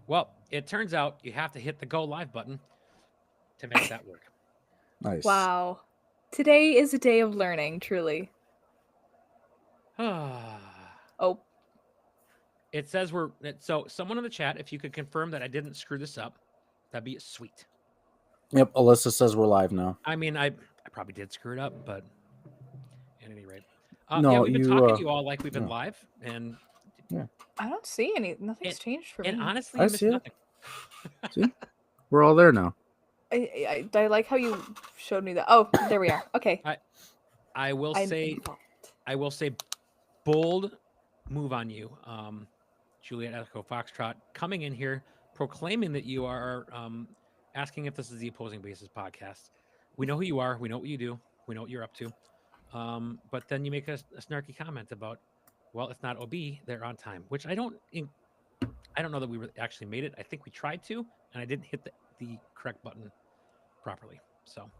Well, it turns out you have to hit the go live button to make that work. Nice. Wow. Today is a day of learning, truly. Oh, It says so someone in the chat, if you could confirm that I didn't screw this up, that'd be sweet. Yep, Alyssa says we're live now. I mean, I probably did screw it up, but at any rate. No, yeah, we've been talking to you you all like we've been no. live, and I don't see any. Nothing's changed for and me. honestly, I you missed see it. nothing. See? We're all there now. I like how you showed me that. Oh, there we are. Okay. I will say, bold move on you, Juliet Echo Foxtrot, coming in here proclaiming that you are asking if this is the Opposing Bases podcast. We know who you are. We know what you do. We know what you're up to. But then you make a snarky comment about, well, it's not OB, they're on time, which I don't know that we actually made it. I think we tried to, and I didn't hit the correct button properly. So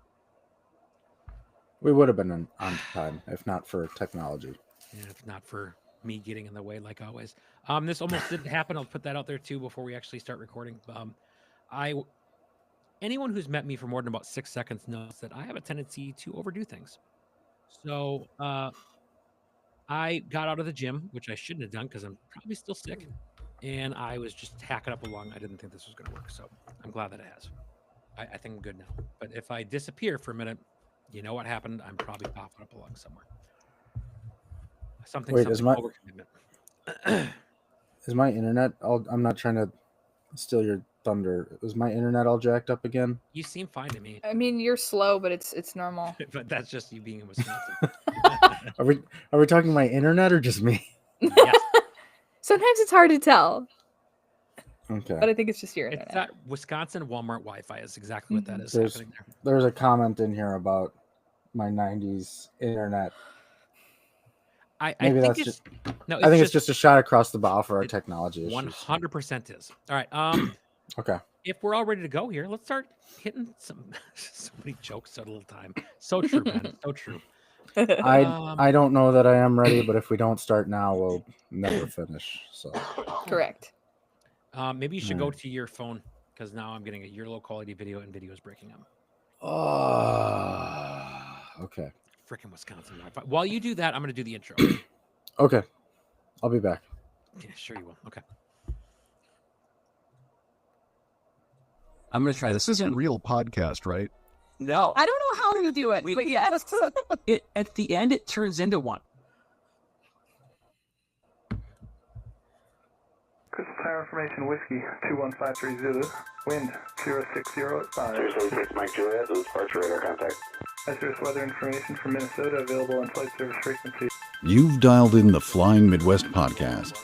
we would have been on time if not for technology. And if not for me getting in the way, like always. This almost didn't happen. I'll put that out there too before we actually start recording. Anyone who's met me for more than about 6 seconds knows that I have a tendency to overdo things. So I got out of the gym, which I shouldn't have done because I'm probably still sick, and I was just hacking up a lung. I didn't think this was going to work, so I'm glad that it has. I think I'm good now. But if I disappear for a minute, you know what happened. I'm probably popping up a lung somewhere. Something overcommitment. Is my internet I'm not trying to steal your thunder. Is my internet all jacked up again? You seem fine to me. I mean, you're slow, but it's normal. But that's just you being in Wisconsin. Are we talking my internet or just me? Yes. Sometimes it's hard to tell. Okay. But I think it's just your internet. It's that Wisconsin Walmart Wi-Fi is exactly what that is happening there. There's a comment in here about my 90s internet. I think it's just a shot across the bow for our technology issues. 100% is. All right. Okay. If we're all ready to go here, let's start hitting so many jokes so little time. So true, man. So true. I don't know that I am ready, but if we don't start now, we'll never finish. So correct. Maybe you should go to your phone because now I'm getting your low quality video and video is breaking up. Okay. Freaking Wisconsin Wi-Fi. While you do that, I'm going to do the intro. Okay. I'll be back. Yeah, sure you will. Okay. I'm going to try. This isn't real podcast, right? No. I don't know how to do it, but yes. At the end, it turns into one. Crystal Tower Information Whiskey 21530 Zulu, wind 060 at 5. 276 Mike Juliet, this is departure radar contact. Hazardous weather information from Minnesota available on flight service frequency. You've dialed in the Flying Midwest podcast,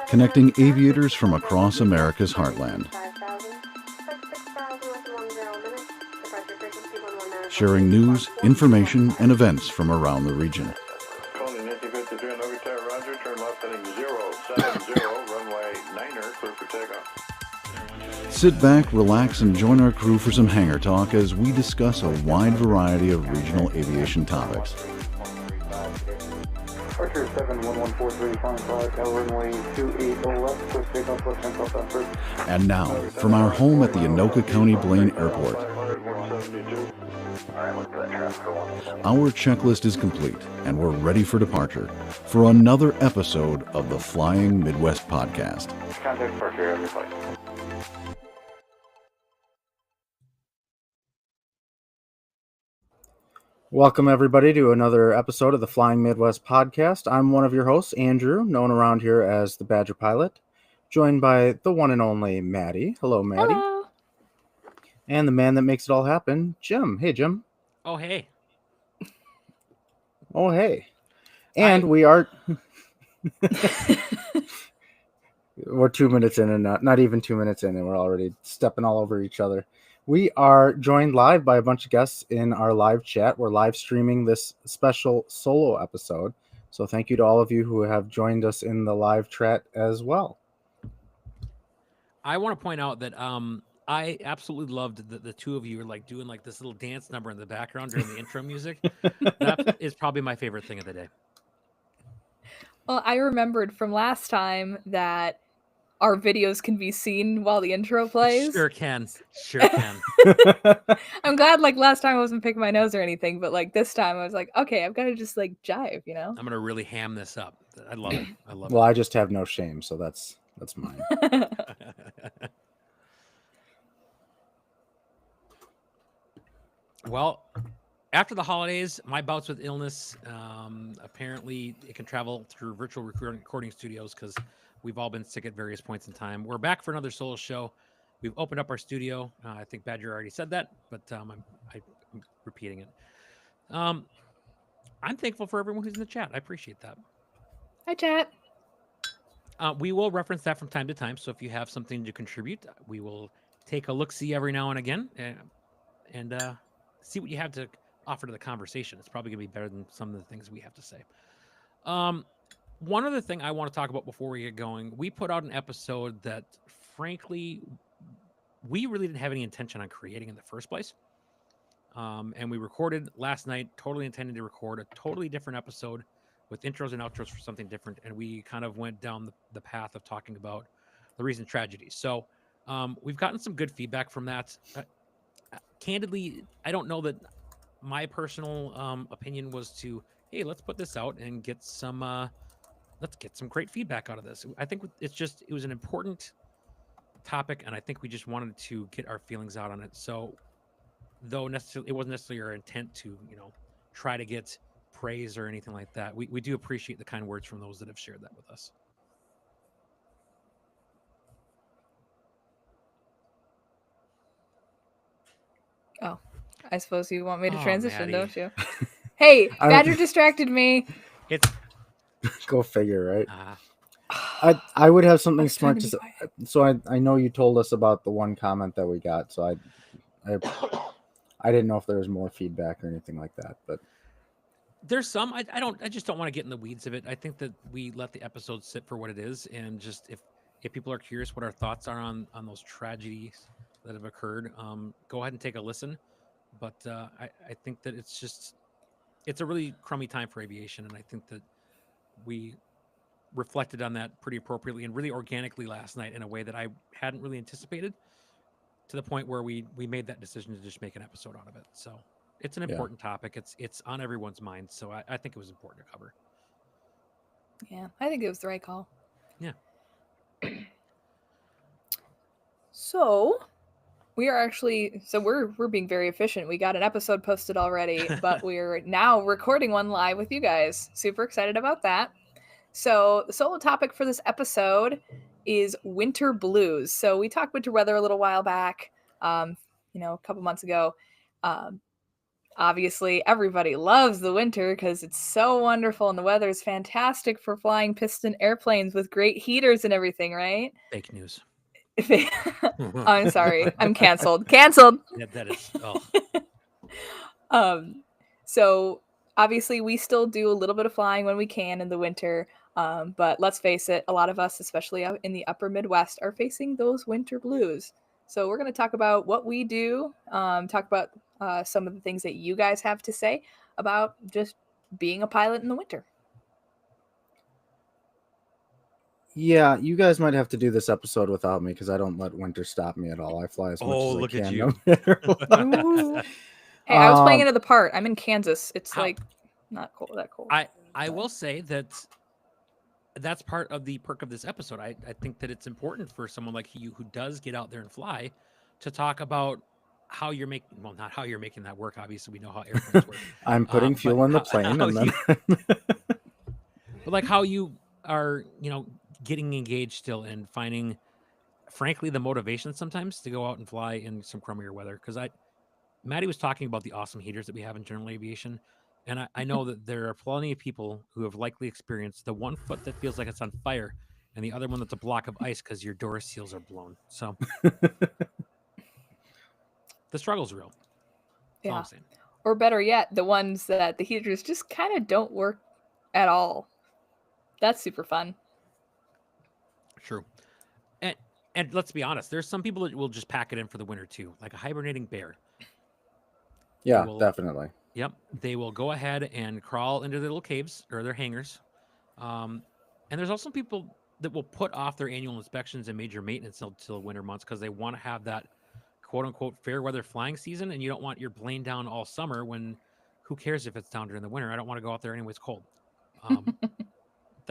connecting aviators from across America's heartland. Sharing news, information, and events from around the region. Calling Nancy 53 on Overtime, Roger, turn left heading 070, runway 9er, clear for takeoff. Sit back, relax, and join our crew for some hangar talk as we discuss a wide variety of regional aviation topics. Departure 71143, flying flight, runway 28 left, quick takeoff, left hand southwest. And now, from our home at the Anoka County Blaine Airport, our checklist is complete, and we're ready for departure for another episode of the Flying Midwest podcast. Contact departure, every flight. Welcome, everybody, to another episode of the Flying Midwest podcast. I'm one of your hosts, Andrew, known around here as the Badger Pilot, joined by the one and only Maddie. Hello, Maddie. Hello. And the man that makes it all happen, Jim. Hey, Jim. Oh, hey. Oh, hey. And we are... We're 2 minutes in and not even 2 minutes in, and we're already stepping all over each other. We are joined live by a bunch of guests in our live chat. We're live streaming this special solo episode. So thank you to all of you who have joined us in the live chat as well. I want to point out that I absolutely loved the two of you are like doing like this little dance number in the background during the intro music. That is probably my favorite thing of the day. Well, I remembered from last time that our videos can be seen while the intro plays. Sure can. Sure can. I'm glad like last time I wasn't picking my nose or anything, but like this time I was like, okay, I've got to just like jive, you know? I'm gonna really ham this up. I love it. I love Well, I just have no shame, so that's mine. it. Well, after the holidays, my bouts with illness, apparently it can travel through virtual recording studios because we've all been sick at various points in time. We're back for another solo show. We've opened up our studio. I think Badger already said that, but I'm repeating it. I'm thankful for everyone who's in the chat. I appreciate that. Hi, chat. We will reference that from time to time. So if you have something to contribute, we will take a look-see every now and again and see what you have to offer to the conversation. It's probably going to be better than some of the things we have to say. One other thing I want to talk about before we get going, we put out an episode that, frankly, we really didn't have any intention on creating in the first place. And we recorded last night, totally intending to record a totally different episode with intros and outros for something different. And we kind of went down the path of talking about the recent tragedies. So we've gotten some good feedback from that. Candidly, I don't know that my personal opinion was to, hey, let's put this out and get some let's get some great feedback out of this. I think it was an important topic, and I think we just wanted to get our feelings out on it. So though necessarily it wasn't necessarily our intent to, try to get praise or anything like that, we do appreciate the kind words from those that have shared that with us. Oh, I suppose you want me to Oh, transition, Maddie. don't you? Hey, I- Badger distracted me. It's Go figure, right? I would have something was trying smart to to be say. So I know you told us about the one comment that we got, so I didn't know if there was more feedback or anything like that, but there's some I just don't want to get in the weeds of it. I think that we let the episode sit for what it is, and just if people are curious what our thoughts are on those tragedies that have occurred, go ahead and take a listen. But I think that it's a really crummy time for aviation, and I think that we reflected on that pretty appropriately and really organically last night in a way that I hadn't really anticipated, to the point where we made that decision to just make an episode out of it. So it's an important topic. It's on everyone's mind. So I think it was important to cover. Yeah, I think it was the right call. Yeah. So we're being very efficient. We got an episode posted already, but we're now recording one live with you guys. Super excited about that. So the solo topic for this episode is winter blues. So we talked winter weather a little while back, a couple months ago. Obviously, everybody loves the winter because it's so wonderful and the weather is fantastic for flying piston airplanes with great heaters and everything, right? Fake news. I'm sorry. I'm canceled. Canceled. Yeah, that is. So obviously we still do a little bit of flying when we can in the winter. But let's face it, a lot of us, especially out in the upper Midwest, are facing those winter blues. So we're going to talk about what we do, talk about some of the things that you guys have to say about just being a pilot in the winter. yeah, you guys might have to do this episode without me because I don't let winter stop me at all. I fly as much as look I at can. you. No matter what. Ooh. Hey, I was playing into the part. I'm in Kansas. It's How- like not cold, that cold. I will say that's part of the perk of this episode. I think that it's important for someone like you who does get out there and fly to talk about how you're making, well, not how you're making that work. Obviously, we know how airplanes work. I'm putting but fuel in the how- plane, how and then But like how you are, getting engaged still and finding, frankly, the motivation sometimes to go out and fly in some crummier weather. Because Maddie was talking about the awesome heaters that we have in general aviation. And I know that there are plenty of people who have likely experienced the one foot that feels like it's on fire and the other one that's a block of ice because your door seals are blown. So the struggle's real. That's all I'm saying. Or better yet, the ones that the heaters just kind of don't work at all. That's super fun. True. And let's be honest, there's some people that will just pack it in for the winter too, like a hibernating bear. yeah, will- definitely. Yep. They will go ahead and crawl into their little caves or their hangars. And there's also people that will put off their annual inspections and major maintenance until the winter months because they want to have that quote unquote fair weather flying season, and you don't want your plane down all summer when who cares if it's down during the winter? I don't want to go out there anyways cold.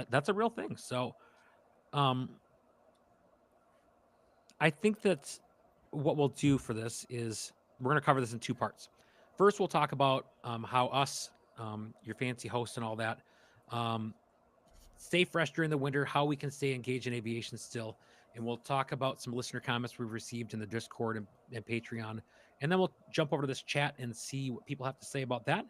That's a real thing. So I think that what we'll do for this is we're going to cover this in two parts. First, we'll talk about how us, your fancy host and all that, stay fresh during the winter, how we can stay engaged in aviation still. And we'll talk about some listener comments we've received in the Discord and Patreon. And then we'll jump over to this chat and see what people have to say about that.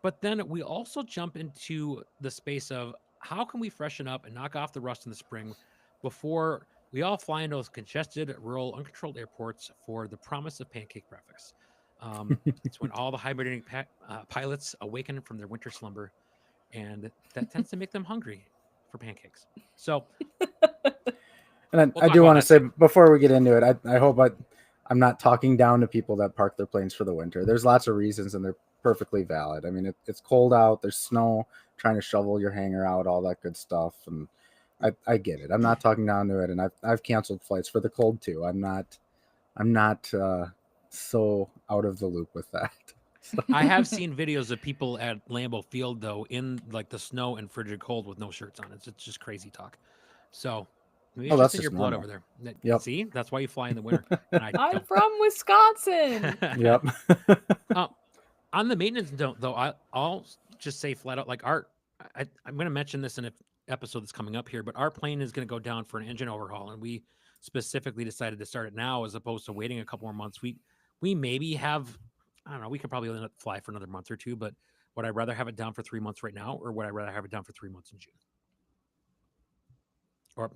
But then we also jump into the space of how can we freshen up and knock off the rust in the spring before we all fly into those congested, rural, uncontrolled airports for the promise of pancake breakfast. It's when all the hibernating pilots awaken from their winter slumber, and that tends to make them hungry for pancakes. So, and we'll I talk do about want to that say too. before we get into it, I hope I'm not talking down to people that park their planes for the winter. There's lots of reasons, and they're perfectly valid. I mean, it's cold out. There's snow. Trying to shovel your hangar out, all that good stuff, and I get it. I'm not talking down to it, and I've canceled flights for the cold too. I'm not so out of the loop with that. So, I have seen videos of people at Lambeau Field though in like the snow and frigid cold with no shirts on. It's just crazy talk. So maybe it's oh, just that's in your just blood normal. over there. Yep. See, that's why you fly in the winter, and I I'm don't. from Wisconsin. Yep. On the maintenance note, though, I'll just say flat out, like I'm going to mention this in an episode that's coming up here, but our plane is going to go down for an engine overhaul, and we specifically decided to start it now as opposed to waiting a couple more months. We maybe have, I don't know, we could probably let it fly for another month or two, but would I rather have it down for 3 months right now, or would I rather have it down for 3 months in June? Or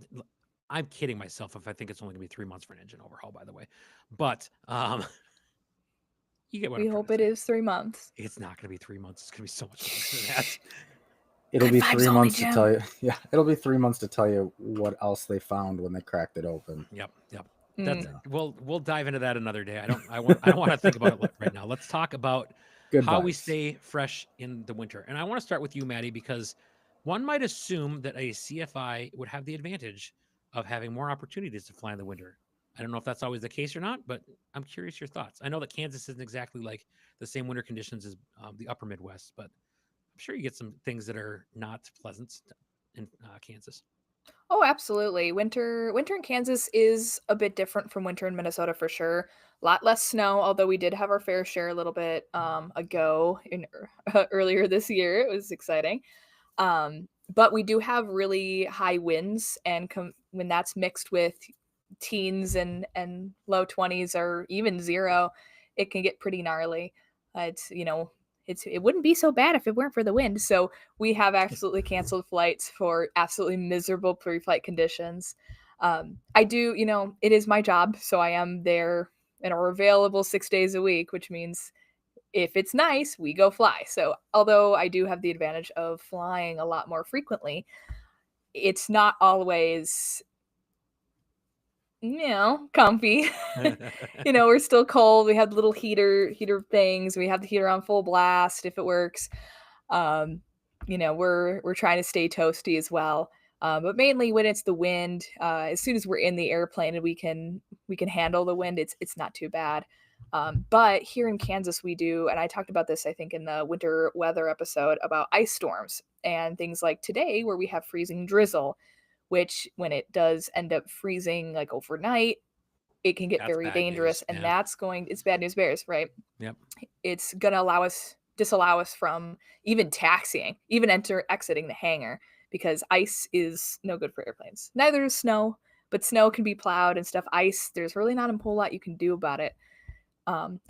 I'm kidding myself if I think it's only going to be 3 months for an engine overhaul, by the way, but you get what We I'm trying hope to it say. is 3 months. It's not going to be 3 months. It's going to be so much longer than that. It'll Good be vibes 3 only, months to Jim. tell you. Yeah, it'll be 3 months to tell you what else they found when they cracked it open. Yep. Mm. That's we'll dive into that another day. I don't want to think about it right now. Let's talk about Good how we vibes. stay fresh in the winter. And I want to start with you, Maddie, because one might assume that a CFI would have the advantage of having more opportunities to fly in the winter. I don't know if that's always the case or not, but I'm curious your thoughts. I know that Kansas isn't exactly like the same winter conditions as the upper Midwest, but I'm sure you get some things that are not pleasant in Kansas. Oh, absolutely. Winter in Kansas is a bit different from winter in Minnesota for sure. A lot less snow, although we did have our fair share a little bit ago in earlier this year. It was exciting. But we do have really high winds, and when that's mixed with teens and low 20s or even zero, it can get pretty gnarly. It wouldn't be so bad if it weren't for the wind. So we have absolutely canceled flights for absolutely miserable pre-flight conditions. I do, it is my job, so I am there and are available 6 days a week, which means if it's nice, we go fly. So although I do have the advantage of flying a lot more frequently, it's not always comfy. We're still cold. We have little heater things. We have the heater on full blast if it works. We're trying to stay toasty as well. But mainly when it's the wind, as soon as we're in the airplane and we can handle the wind, it's not too bad. But here in Kansas we do, and I talked about this I think in the winter weather episode about ice storms and things like today where we have freezing drizzle, which when it does end up freezing like overnight, it can get That's very bad dangerous, news, and yeah. it's bad news bears, right? Yep. It's gonna disallow us from even taxiing, even exiting the hangar, because ice is no good for airplanes. Neither is snow, but snow can be plowed and stuff. Ice, there's really not a whole lot you can do about it,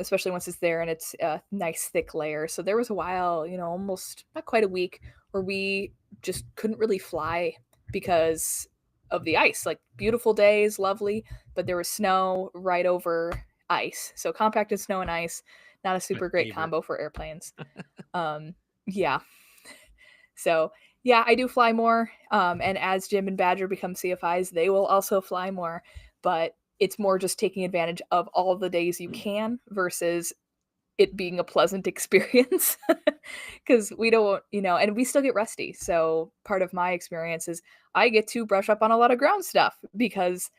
especially once it's there and it's a nice thick layer. So there was a while, almost not quite a week, where we just couldn't really fly because of the ice. Like beautiful days, lovely, but there was snow right over ice. So compacted snow and ice, not a super great favorite. combo for airplanes. Yeah. So yeah, I do fly more. And as Jim and Badger become CFIs, they will also fly more. But it's more just taking advantage of all of the days you can versus it being a pleasant experience because we don't, and we still get rusty. So part of my experience is I get to brush up on a lot of ground stuff because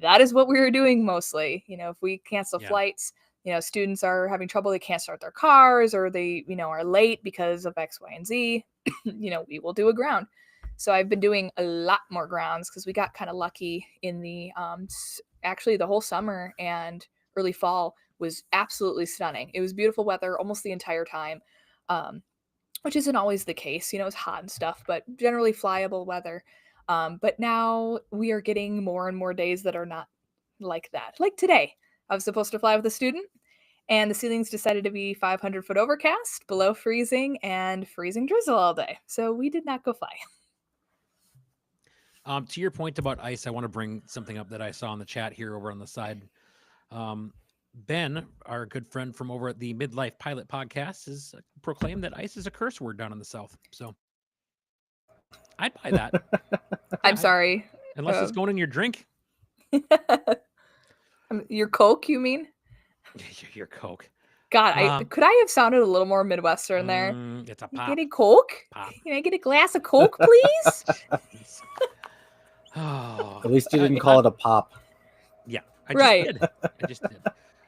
that is what we were doing mostly. If we cancel Yeah. flights, students are having trouble, they can't start their cars, or they, are late because of X, Y, and Z, we will do a ground. So I've been doing a lot more grounds because we got kind of lucky in the actually the whole summer and early fall was absolutely stunning. It was beautiful weather almost the entire time, which isn't always the case. It's hot and stuff, but generally flyable weather. But now we are getting more and more days that are not like that. Like today, I was supposed to fly with a student, and the ceilings decided to be 500-foot overcast, below freezing, and freezing drizzle all day. So we did not go fly. To your point about ice, I want to bring something up that I saw in the chat here over on the side. Ben, our good friend from over at the Midlife Pilot Podcast, has proclaimed that ice is a curse word down in the South. So I'd buy that. I'm sorry. Unless it's going in your drink. Your Coke, you mean? Your Coke. God, could I have sounded a little more Midwestern there? It's a You pop. get a Coke? Pop. Can I get a glass of Coke, please? Oh, At least you didn't call it a pop. Yeah, I just did.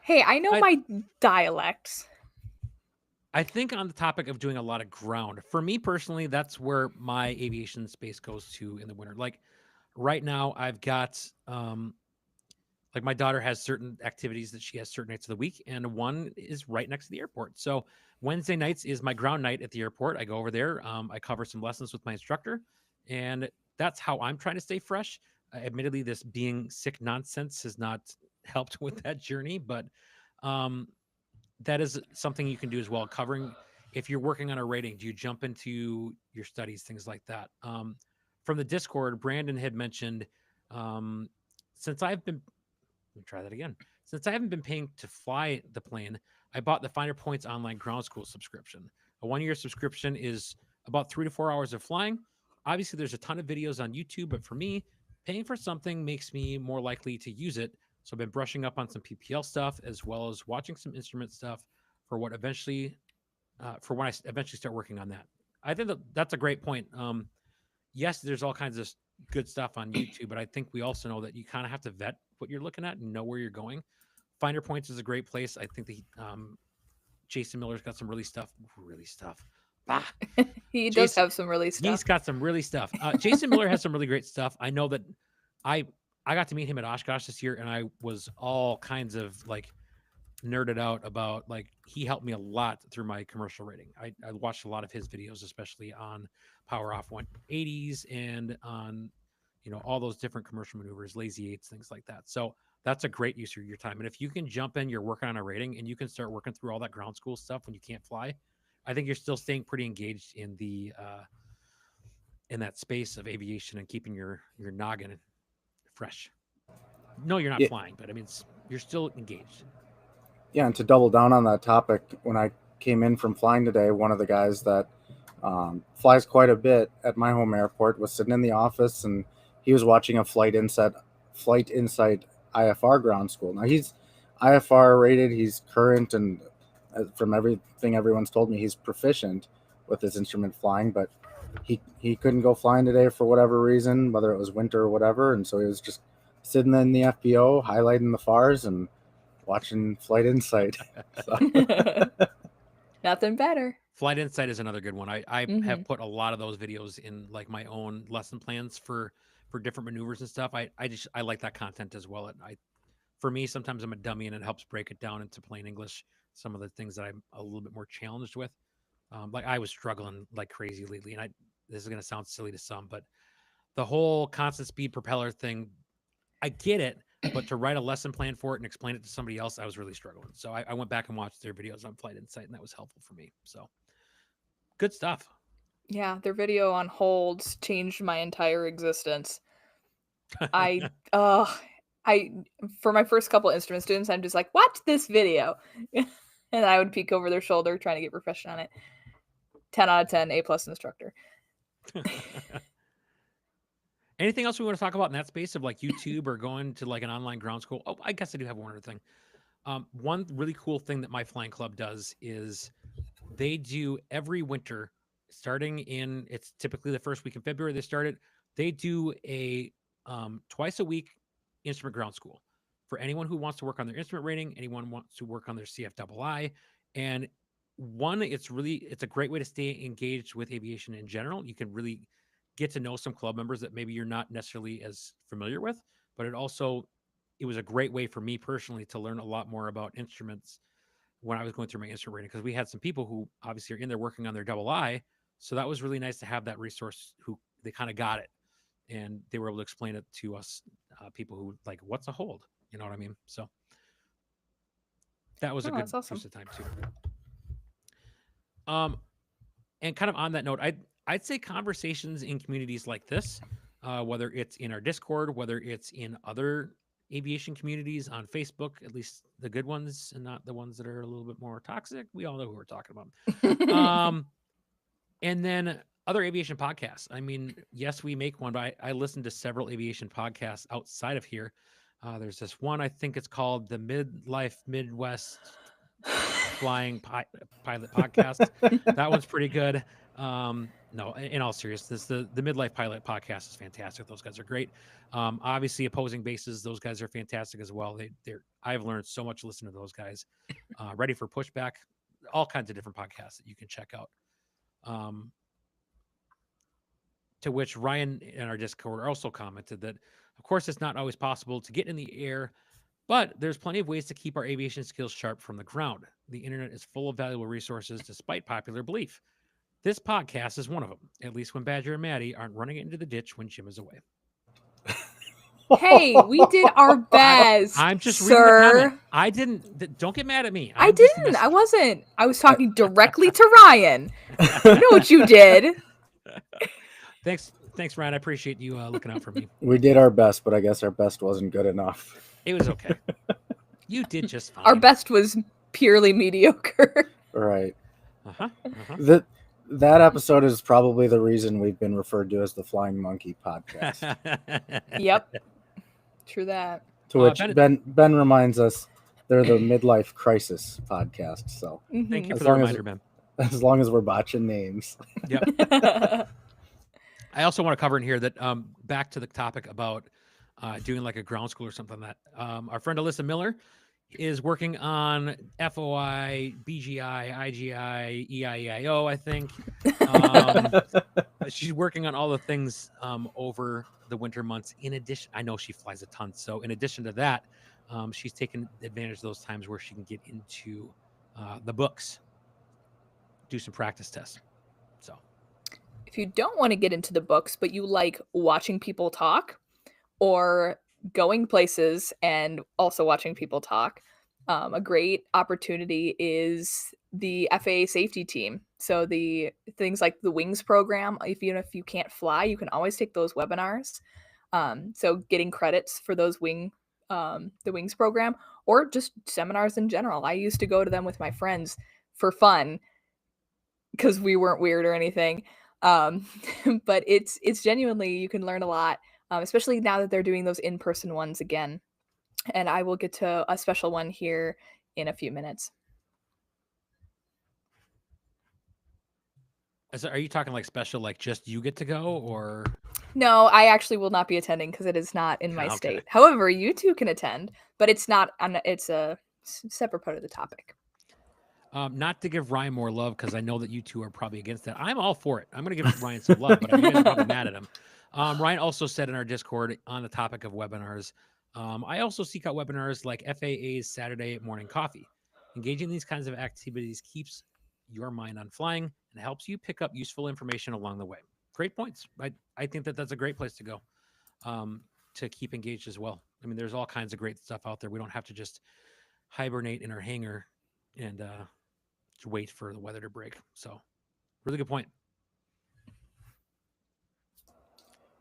Hey, I know my dialects. I think on the topic of doing a lot of ground, for me personally, that's where my aviation space goes to in the winter. Like right now, I've got like my daughter has certain activities that she has certain nights of the week, and one is right next to the airport. So Wednesday nights is my ground night at the airport. I go over there, I cover some lessons with my instructor, and that's how I'm trying to stay fresh. Admittedly, this being sick nonsense has not helped with that journey, but that is something you can do as well. Covering if you're working on a rating, do you jump into your studies, things like that. From the Discord, Brandon had mentioned since I've been let me try that again. Since I haven't been paying to fly the plane, I bought the Finer Points online ground school subscription. A 1-year subscription is about 3 to 4 hours of flying. Obviously, there's a ton of videos on YouTube, but for me, paying for something makes me more likely to use it. So I've been brushing up on some PPL stuff as well as watching some instrument stuff for what eventually, for when I eventually start working on that. I think that's a great point. Yes, there's all kinds of good stuff on YouTube, but I think we also know that you kind of have to vet what you're looking at and know where you're going. Finder Points is a great place. I think the Jason Miller's got some really stuff. Bah. He does have some really stuff. He's got some really stuff. Jason Miller has some really great stuff. I know that I got to meet him at Oshkosh this year, and I was all kinds of like nerded out about like he helped me a lot through my commercial rating. I watched a lot of his videos, especially on Power Off 180s and on all those different commercial maneuvers, lazy eights, things like that. So that's a great use of your time. And if you can jump in, you're working on a rating and you can start working through all that ground school stuff when you can't fly, I think you're still staying pretty engaged in the in that space of aviation and keeping your noggin fresh. No, you're not flying, but I mean you're still engaged. Yeah, and to double down on that topic, when I came in from flying today, one of the guys that flies quite a bit at my home airport was sitting in the office, and he was watching a Flight Insight IFR ground school. Now he's IFR rated, he's current, and from everything everyone's told me, he's proficient with his instrument flying, but he couldn't go flying today for whatever reason, whether it was winter or whatever, and so he was just sitting in the FBO, highlighting the FARs and watching Flight Insight. Nothing better. Flight Insight is another good one. I have put a lot of those videos in like my own lesson plans for different maneuvers and stuff. I like that content as well. For me, sometimes I'm a dummy and it helps break it down into plain English. Some of the things that I'm a little bit more challenged with. Like I was struggling like crazy lately, and this is going to sound silly to some, but the whole constant speed propeller thing, I get it, but to write a lesson plan for it and explain it to somebody else, I was really struggling. So I went back and watched their videos on Flight Insight, and that was helpful for me. So good stuff. Yeah, their video on holds changed my entire existence. I for my first couple instrument students, I'm just like, watch this video. And I would peek over their shoulder trying to get proficient on it. 10 out of 10, A+ instructor. Anything else we want to talk about in that space of like YouTube or going to like an online ground school? Oh, I guess I do have one other thing. One really cool thing that my flying club does is they do every winter, starting in it's typically the first week in February. They start it. They do a twice a week instrument ground school for anyone who wants to work on their instrument rating, anyone wants to work on their CFII, and it's a great way to stay engaged with aviation in general. You can really get to know some club members that maybe you're not necessarily as familiar with, but it was a great way for me personally to learn a lot more about instruments when I was going through my instrument rating, because we had some people who obviously are in there working on their double I. So that was really nice to have that resource who they kind of got it and they were able to explain it to us, people who like, what's a hold? You know what I mean? So that was a good that's awesome. use of time too. And kind of on that note, I'd say conversations in communities like this, whether it's in our Discord, whether it's in other aviation communities on Facebook, at least the good ones and not the ones that are a little bit more toxic. We all know who we're talking about. And then other aviation podcasts. I mean, yes, we make one, but I listen to several aviation podcasts outside of here. There's this one, I think it's called the Midlife Midwest Flying Pilot Podcast. That one's pretty good. No, in all seriousness, the Midlife Pilot Podcast is fantastic. Those guys are great. Obviously, Opposing Bases, those guys are fantastic as well. I've learned so much listening to those guys. Ready for Pushback, all kinds of different podcasts that you can check out. To which Ryan in our Discord also commented that, of course, it's not always possible to get in the air, but there's plenty of ways to keep our aviation skills sharp from the ground. The internet is full of valuable resources despite popular belief. This podcast is one of them, at least when Badger and Maddie aren't running into the ditch when Jim is away. Hey, we did our best. I'm just sir. reading the comment. I didn't. Don't get mad at me. I didn't. I wasn't. I was talking directly to Ryan. You know what you did. Thanks, Ryan. I appreciate you looking out for me. We did our best, but I guess our best wasn't good enough. It was okay. You did just fine. Our best was purely mediocre. Right. That episode is probably the reason we've been referred to as the Flying Monkey Podcast. Yep. True that. To which Ben reminds us they're the Midlife Crisis Podcast. So thank you for the reminder, Ben. As long as we're botching names. Yep. I also want to cover in here that back to the topic about doing like a ground school or something like that. Our friend Alyssa Miller is working on FOI, BGI, IGI, EIEIO, I think. She's working on all the things over the winter months. In addition, I know she flies a ton. So in addition to that, she's taken advantage of those times where she can get into the books, do some practice tests. So if you don't want to get into the books, but you like watching people talk or going places and also watching people talk, a great opportunity is the FAA safety team. So the things like the Wings program, if you can't fly, you can always take those webinars. So getting credits for those the Wings program, or just seminars in general. I used to go to them with my friends for fun because we weren't weird or anything. But it's genuinely, you can learn a lot, especially now that they're doing those in-person ones again. And I will get to a special one here in a few minutes. Are you talking like special, like just you get to go, or? No, I actually will not be attending because it is not in my state. However, you two can attend, but it's not. It's a separate part of the topic. Not to give Ryan more love, because I know that you two are probably against that. I'm all for it. I'm going to give Ryan some love, but I'm probably mad at him. Ryan also said in our Discord on the topic of webinars, I also seek out webinars like FAA's Saturday morning coffee. Engaging these kinds of activities keeps your mind on flying and helps you pick up useful information along the way. Great points. I think that's a great place to go to keep engaged as well. I mean, there's all kinds of great stuff out there. We don't have to just hibernate in our hangar and wait for the weather to break. So really good point.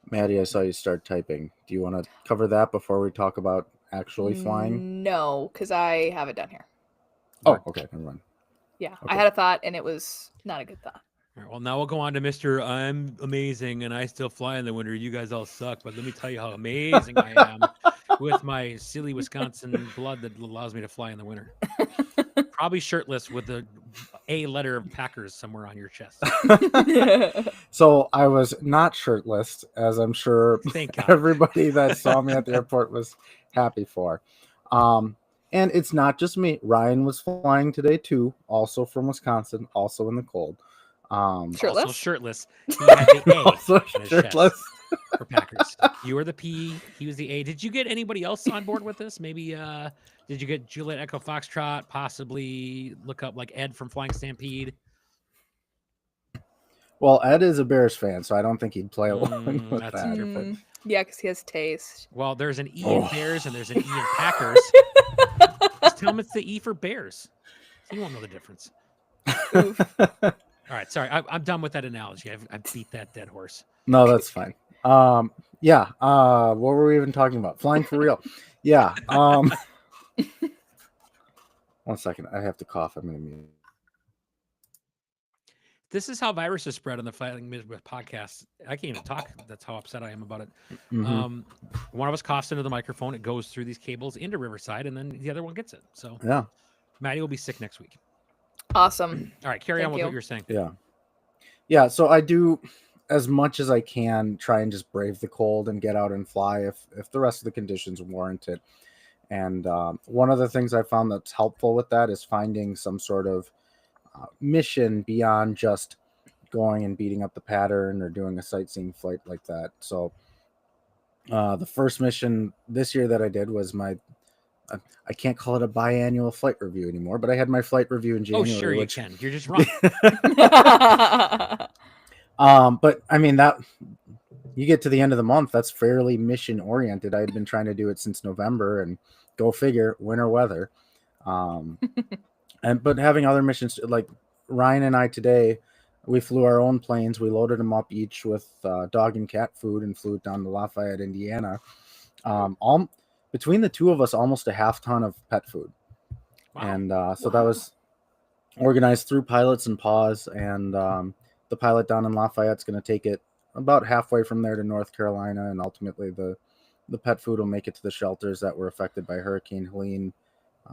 Maddie, I saw you start typing. Do you want to cover that before we talk about actually flying? No, because I have it down here. Oh, okay. Never mind. Yeah, Okay. I had a thought and it was not a good thought. All right, well, now we'll go on to Mr. I'm amazing and I still fly in the winter. You guys all suck, but let me tell you how amazing I am. with my silly Wisconsin blood that allows me to fly in the winter. Probably shirtless with the A letter of Packers somewhere on your chest. So I was not shirtless, as I'm sure Thank God. everybody that saw me at the airport was happy for. And it's not just me. Ryan was flying today too, also from Wisconsin, also in the cold. Shirtless? Also shirtless. He had the A Also on his shirtless. chest for Packers. You were the P. He was the A. Did you get anybody else on board with this? Maybe did you get Juliet Echo Foxtrot? Possibly look up like Ed from Flying Stampede. Well, Ed is a Bears fan, so I don't think he'd play along with that's that. different. Yeah, because he has taste. Well, there's an E Oh. in Bears and there's an E in Packers. Just tell him it's the E for Bears. He won't know the difference. Oof. All right, sorry, I'm done with that analogy. I've beat that dead horse. No, that's fine. Yeah. What were we even talking about? Flying for real. Yeah. 1 second. I have to cough. I'm gonna mute. This is how viruses spread on the Flying Midwest podcast. I can't even talk. That's how upset I am about it. Mhm. One of us coughs into the microphone. It goes through these cables into Riverside, and then the other one gets it. So Yeah. Maddie will be sick next week. Awesome. All right, carry on Thank with you. what you're saying. Yeah. Yeah. So I do as much as I can try and just brave the cold and get out and fly if the rest of the conditions warrant it. And one of the things I found that's helpful with that is finding some sort of mission beyond just going and beating up the pattern or doing a sightseeing flight like that. So the first mission this year that I did was my I can't call it a biannual flight review anymore, but I had my flight review in Oh, January. sure you which, can. You're just wrong. But I mean that you get to the end of the month, that's fairly mission oriented. I had been trying to do it since November, and go figure, winter weather. But having other missions like Ryan and I today, we flew our own planes. We loaded them up each with dog and cat food and flew down to Lafayette, Indiana. All between the two of us, almost a half ton of pet food. Wow. And so that was organized through Pilots and Paws, and the pilot down in Lafayette's going to take it about halfway from there to North Carolina, and ultimately the pet food will make it to the shelters that were affected by Hurricane Helene,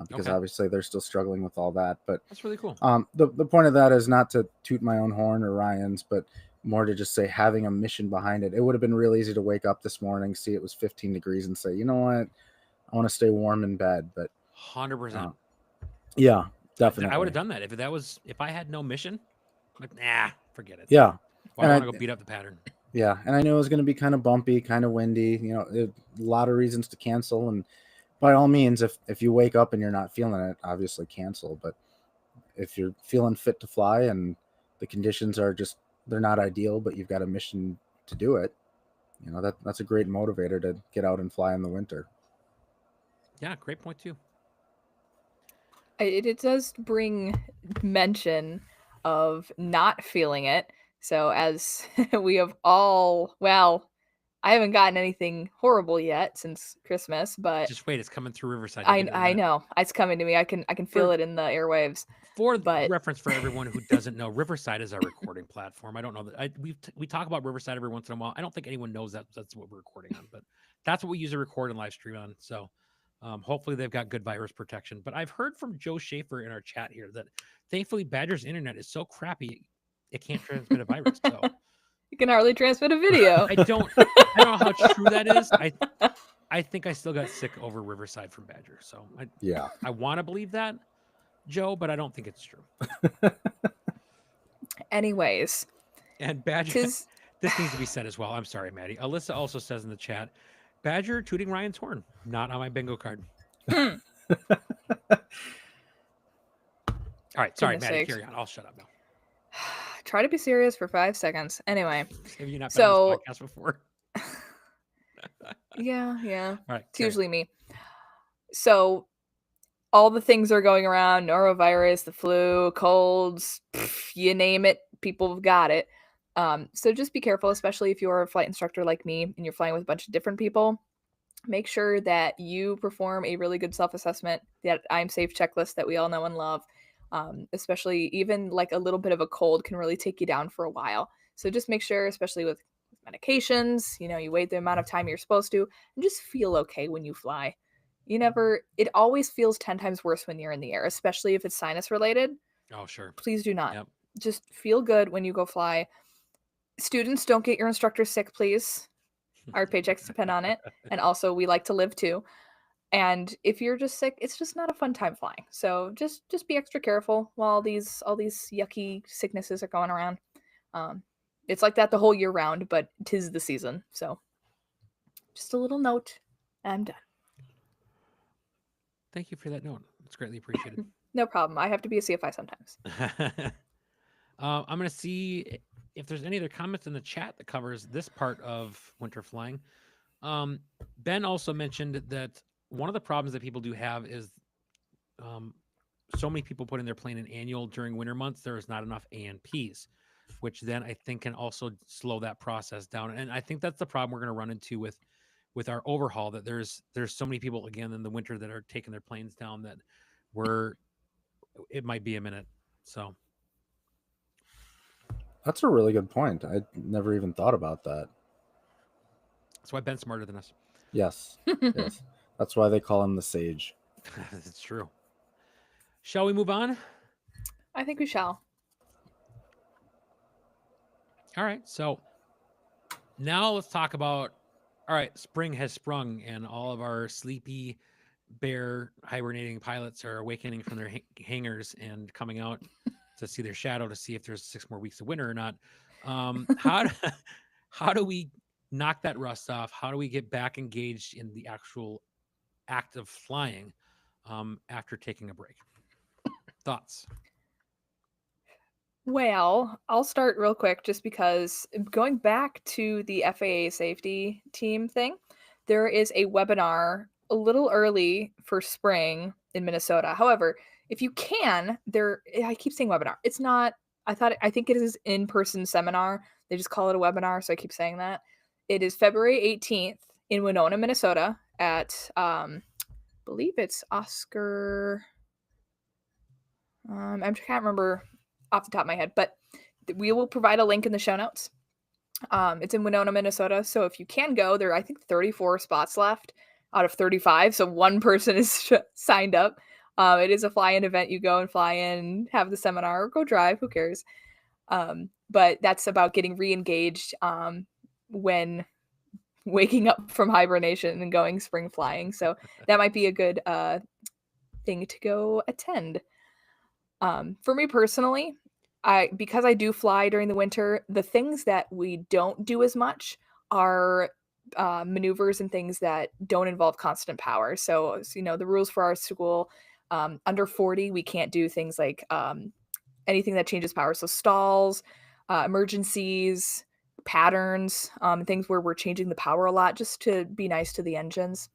because Okay. obviously they're still struggling with all that. But That's really cool. the point of that is not to toot my own horn or Ryan's, but more to just say having a mission behind it. It would have been real easy to wake up this morning, see it was 15 degrees, and say, you know what, I want to stay warm in bed. But 100%. yeah, definitely. I would have done that if I had no mission. Like, nah, forget it. Yeah. Why And want to go beat up the pattern? Yeah, and I knew it was going to be kind of bumpy, kind of windy. A lot of reasons to cancel. And by all means, if you wake up and you're not feeling it, obviously cancel. But if you're feeling fit to fly and the conditions are they're not ideal, but you've got a mission to do it, that's a great motivator to get out and fly in the winter. Yeah, great point too. It does bring mention of not feeling it. So as we have all, well, I haven't gotten anything horrible yet since Christmas, but Just wait, it's coming through Riverside. I know it's coming to me. I can feel it in the airwaves. For But- reference for everyone who doesn't know, Riverside is our recording platform. I don't know that we talk about Riverside every once in a while. I don't think anyone knows that's what we're recording on, but that's what we use to record and live stream on. So hopefully they've got good virus protection. But I've heard from Joe Schaefer in our chat here that thankfully Badger's internet is so crappy it can't transmit a virus. So You can hardly transmit a video. I don't know how true that is. I think I still got sick over Riverside from Badger. So I want to believe that, Joe, but I don't think it's true. Anyways, And Badger, tis this needs to be said as well. I'm sorry, Maddie. Alyssa also says in the chat, Badger tooting Ryan's horn, not on my bingo card. All right, sorry, Goodness Maddie, sakes. carry on. I'll shut up now. try to be serious for 5 seconds. Anyway, Have you not been So- on this podcast before? yeah. All right, It's carry on. usually me. So all the things are going around, norovirus, the flu, colds, you name it, people have got it. So just be careful, especially if you're a flight instructor like me and you're flying with a bunch of different people. Make sure that you perform a really good self-assessment, that I'm safe checklist that we all know and love. Especially even like a little bit of a cold can really take you down for a while. So just make sure, especially with medications, you wait the amount of time you're supposed to, and just feel okay when you fly. It always feels 10 times worse when you're in the air, especially if it's sinus related. Oh, sure. Please do not. Yep. Just feel good when you go fly. Students, don't get your instructor sick, please. Our paychecks depend on it. And also, we like to live too. And if you're just sick, it's just not a fun time flying. So just be extra careful while all these yucky sicknesses are going around. It's like that the whole year round, but 'tis the season. So just a little note. I'm done. Thank you for that note. It's greatly appreciated. No problem. I have to be a CFI sometimes. I'm going to see if there's any other comments in the chat that covers this part of winter flying. Ben also mentioned that one of the problems that people do have is so many people put in their plane in annual during winter months. There is not enough A&Ps, which then I think can also slow that process down. And I think that's the problem we're going to run into with our overhaul, that there's so many people again in the winter that are taking their planes down that it might be a minute. So That's a really good point. I never even thought about that. that's why Ben's smarter than us. Yes. Yes. That's why they call him the sage. It's true. Shall we move on? I think we shall. All right. So now let's talk about, all right, spring has sprung and all of our sleepy bear hibernating pilots are awakening from their hangars and coming out to see their shadow to see if there's 6 more weeks of winter or not. How do we knock that rust off? How do we get back engaged in the actual act of flying after taking a break? Thoughts? Well, I'll start real quick just because going back to the FAA safety team thing, there is a webinar a little early for spring in Minnesota. However, if you can, I keep saying webinar. It's not, I think it is in-person seminar. They just call it a webinar, so I keep saying that. It is February 18th in Winona, Minnesota at, I believe it's Oscar. I can't remember off the top of my head, but we will provide a link in the show notes. It's in Winona, Minnesota. So if you can go, there are, I think, 34 spots left out of 35. So one person is signed up. It is a fly-in event. You go and fly in, have the seminar, or go drive. Who cares? But that's about getting re-engaged when waking up from hibernation and going spring flying. So that might be a good thing to go attend. For me personally, because I do fly during the winter, the things that we don't do as much are maneuvers and things that don't involve constant power. So the rules for our school, under 40, we can't do things like anything that changes power. So stalls, emergencies, patterns, things where we're changing the power a lot just to be nice to the engines.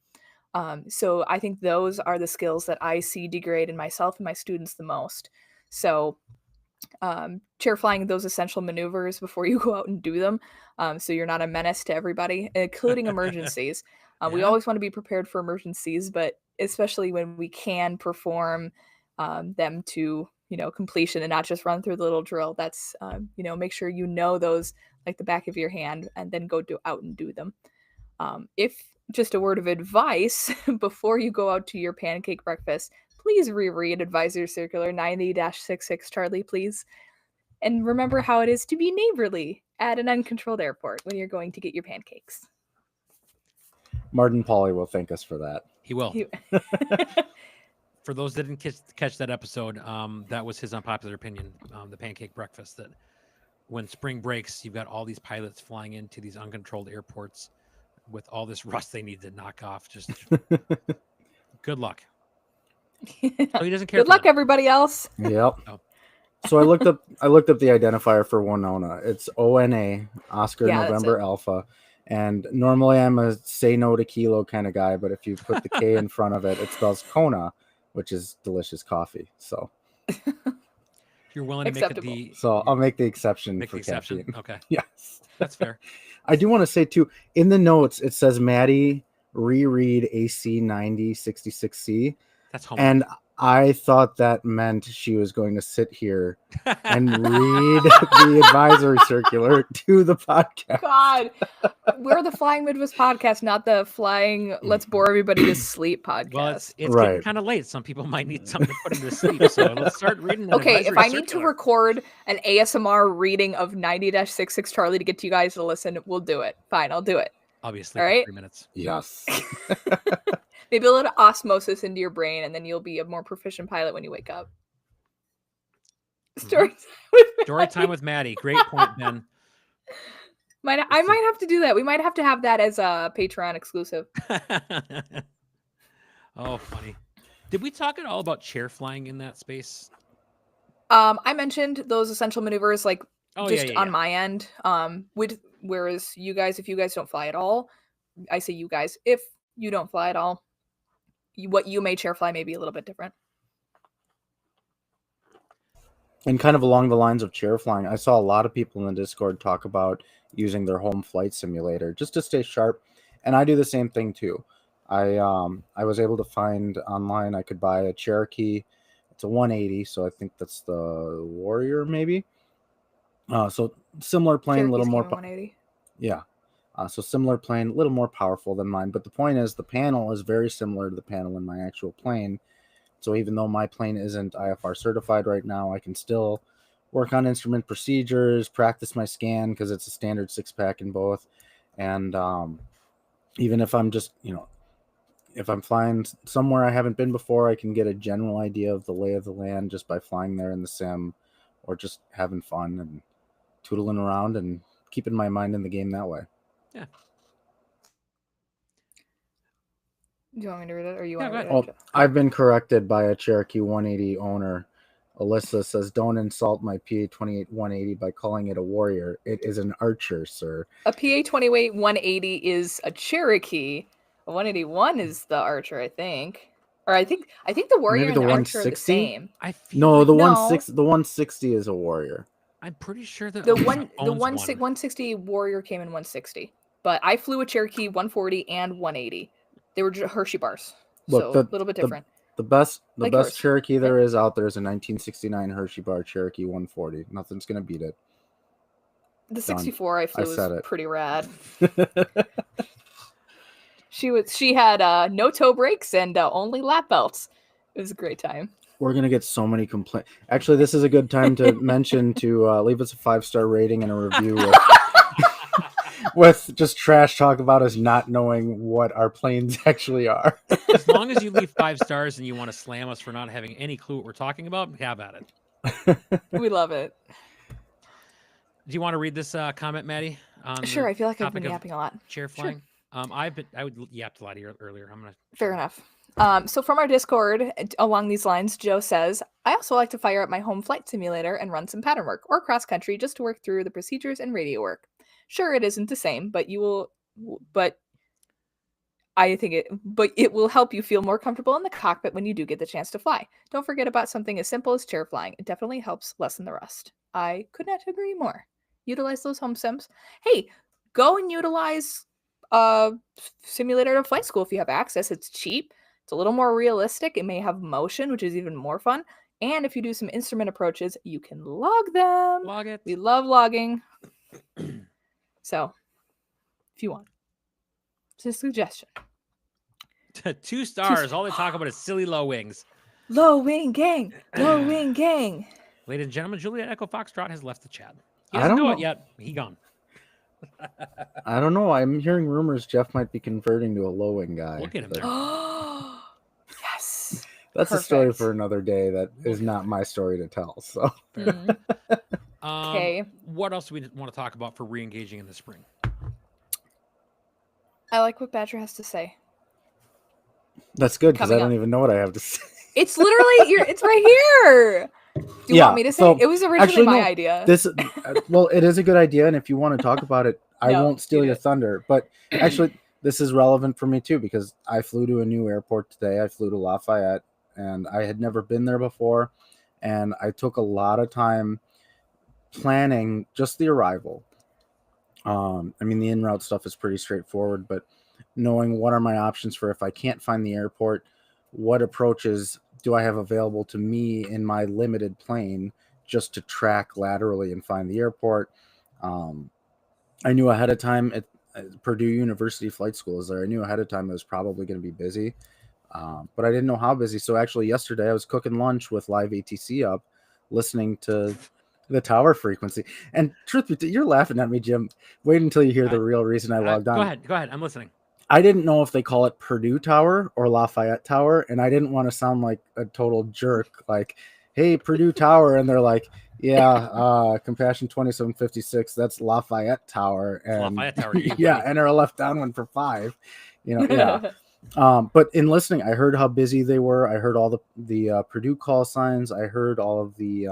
So I think those are the skills that I see degrade in myself and my students the most. So chair flying those essential maneuvers before you go out and do them, so you're not a menace to everybody, including emergencies. We always want to be prepared for emergencies, but especially when we can perform them to completion and not just run through the little drill. That's make sure those like the back of your hand, and then go out and do them. If just a word of advice before you go out to your pancake breakfast, please reread Advisor Circular 90-66 Charlie, please. And remember how it is to be neighborly at an uncontrolled airport when you're going to get your pancakes. Martin Pauly will thank us for that. He will. For those that didn't catch that episode, that was his unpopular opinion, the pancake breakfast, that when spring breaks, you've got all these pilots flying into these uncontrolled airports with all this rust they need to knock off. Just good luck. So he doesn't care. Good luck, everybody else. Yep. Oh. So I looked up the identifier for Winona. It's ONA, Oscar November Alpha. And normally I'm a say no to kilo kind of guy, but if you put the K in front of it, it spells Kona, which is delicious coffee. So you're willing to make it so I'll make the exception for caffeine. Okay. Yes. That's fair. I do want to say too, in the notes it says Maddie reread AC 9066C. That's home. And I thought that meant she was going to sit here and read the advisory circular to the podcast. God, we're the Flying Midwest podcast, not the Flying Let's Bore Everybody to Sleep podcast. Well, it's getting Right. kind of late. Some people might need something to put them to sleep. So let's start reading an Okay, if advisory I need to circular. record an ASMR reading of 90-66 Charlie to get to you guys to listen, we'll do it. Fine, I'll do it. I'll be asleep All in right. 3 minutes. Yes. Maybe a little osmosis into your brain, and then you'll be a more proficient pilot when you wake up. Story time with Story time with Maddie. Great point, Ben. I might have to do that. We might have to have that as a Patreon exclusive. Oh, funny. Did we talk at all about chair flying in that space? I mentioned those essential maneuvers, like Oh, just yeah. on my end. Whereas you guys, if you guys don't fly at all, I say you guys, if you don't fly at all, what you may chair fly may be a little bit different. And kind of along the lines of chair flying, I saw a lot of people in the Discord talk about using their home flight simulator just to stay sharp. And I do the same thing too. I was able to find online, I could buy a Cherokee. It's a 180, so I think that's the Warrior maybe. So similar plane, a little Cherokees more. came in 180. Yeah. So similar plane, a little more powerful than mine. But the point is, the panel is very similar to the panel in my actual plane. So even though my plane isn't IFR certified right now, I can still work on instrument procedures, practice my scan because it's a standard 6-pack in both. And even if I'm just, if I'm flying somewhere I haven't been before, I can get a general idea of the lay of the land just by flying there in the sim or just having fun and tootling around and keeping my mind in the game that way. Yeah. Do you want me to read it, or you Yeah, want to go read ahead. it? I've been corrected by a Cherokee 180 owner. Alyssa says, "Don't insult my PA-28 180 by calling it a Warrior. It is an Archer, sir." A PA-28 180 is a Cherokee. A 181 is the Archer, I think. Or I think the Warrior Maybe and the the Archer are the 160? same. I feel No, like the No. 160 is a Warrior. I'm pretty sure that The Alyssa owns 160 Warrior came in 160, but I flew a Cherokee 140 and 180. They were Hershey bars, Look, so a little bit different. The best Like yours. Cherokee there is out there is a 1969 Hershey bar Cherokee 140. Nothing's gonna beat it. The 64 I flew said was it. pretty rad. She had no toe brakes and only lap belts. It was a great time. We're gonna get so many complaints. Actually, this is a good time to mention to leave us a 5-star rating and a review with just trash talk about us not knowing what our planes actually are. As long as you leave 5 stars and you want to slam us for not having any clue what we're talking about, have at it. We love it. Do you want to read this comment, Maddie? On Sure, the I feel like I've topic been of yapping a lot. chair Sure. flying. I would yapped a lot earlier. I'm gonna. Fair enough. So from our Discord, along these lines, Joe says, I also like to fire up my home flight simulator and run some pattern work or cross country just to work through the procedures and radio work. Sure, it isn't the same, but it will help you feel more comfortable in the cockpit when you do get the chance to fly. Don't forget about something as simple as chair flying. It definitely helps lessen the rust. I could not agree more. Utilize those home sims. Hey, go and utilize simulator to flight school if you have access. It's cheap. It's a little more realistic. It may have motion, which is even more fun. And if you do some instrument approaches, you can log them. Log it. We love logging. So, if you want, it's a suggestion. 2 stars. All they talk about is silly low wings. Low wing gang. Low wing gang. Ladies and gentlemen, Juliet Echo Foxtrot has left the chat. He I doesn't don't know it know. yet. He gone. I don't know. I'm hearing rumors Jeff might be converting to a low wing guy. We'll get him but there. Yes. That's a story Perfect. for another day. That is not my story to tell. So Mhm. Okay. What else do we want to talk about for re-engaging in the spring? I like what Badger has to say. that's good because I Coming don't up. even know what I have to say. It's literally it's right here. Do you Yeah, want me to say? so, It was originally actually, my no, idea. This well, it is a good idea, and if you want to talk about it, I No, won't steal you your do it. thunder. But actually, this is relevant for me too because I flew to a new airport today. I flew to Lafayette, and I had never been there before, and I took a lot of time planning just the arrival. I mean, the en route stuff is pretty straightforward, but knowing what are my options for if I can't find the airport, what approaches do I have available to me in my limited plane just to track laterally and find the airport. I knew ahead of time at Purdue University Flight School is there. I knew ahead of time it was probably going to be busy, but I didn't know how busy. So actually yesterday I was cooking lunch with live ATC up, listening to the tower frequency. And truth be told, you're laughing at me, Jim. Wait until you hear the real reason I logged on. Go ahead. I'm listening. I didn't know if they call it Purdue Tower or Lafayette Tower, and I didn't want to sound like a total jerk, like, hey, Purdue Tower, and they're like, yeah, Compassion 2756, that's Lafayette Tower. And Lafayette Tower. yeah, enter a left down one for 5. Yeah. But in listening, I heard how busy they were. I heard all the Purdue call signs. I heard all of the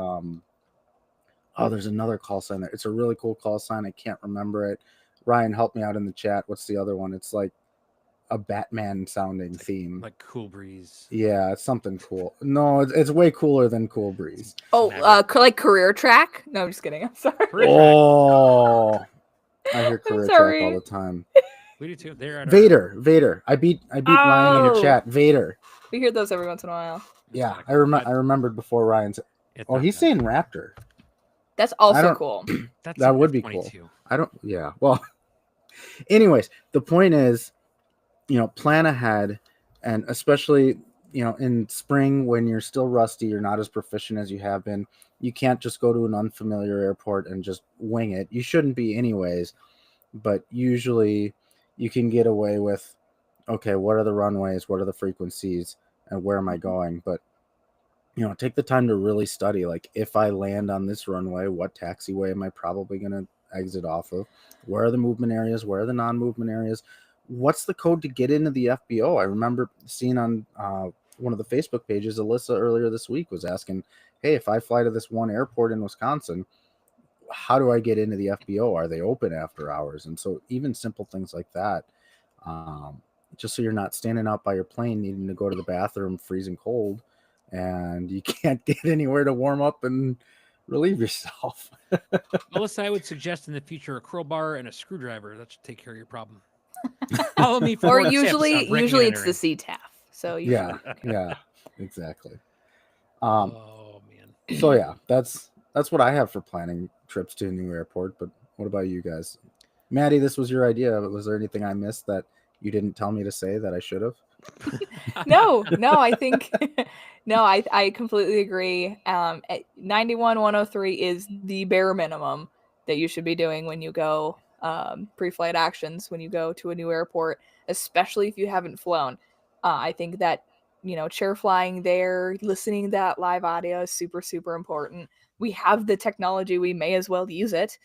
there's another call sign there. It's a really cool call sign. I can't remember it. Ryan, help me out in the chat. What's the other one? It's like a Batman sounding theme. Like Cool Breeze. Yeah, it's something cool. No, it's way cooler than Cool Breeze. Oh, like Career Track? No, I'm just kidding. I'm sorry. Oh, I hear Career Track all the time. We do too. They're at Vader. I beat Ryan in your chat. Vader. We hear those every once in a while. Yeah, I remembered before Ryan said. Oh, he's saying Raptor. That's also cool. That would be cool. Yeah. Well, anyways, the point is, plan ahead, and especially, in spring when you're still rusty, you're not as proficient as you have been. You can't just go to an unfamiliar airport and just wing it. You shouldn't be anyways, but usually you can get away with, okay, what are the runways? What are the frequencies? And where am I going? But, take the time to really study. Like, if I land on this runway, what taxiway am I probably going to exit off of? Where are the movement areas? Where are the non-movement areas? What's the code to get into the FBO? I remember seeing on one of the Facebook pages, Alyssa earlier this week was asking, hey, if I fly to this one airport in Wisconsin, how do I get into the FBO? Are they open after hours? And so even simple things like that, just so you're not standing out by your plane needing to go to the bathroom freezing cold and you can't get anywhere to warm up and relieve yourself. Melissa, I would suggest in the future a crowbar and a screwdriver. That should take care of your problem. Follow me for or more usually tips on usually it's the CTAF. So yeah, exactly. Oh man. So yeah, that's what I have for planning trips to a new airport. But what about you guys? Maddie, this was your idea. Was there anything I missed that you didn't tell me to say that I should have? No, I think no, I completely agree. 91-103 is the bare minimum that you should be doing when you go pre-flight actions, when you go to a new airport, especially if you haven't flown. I think that, chair flying there, listening to that live audio is super, super important. We have the technology, we may as well use it.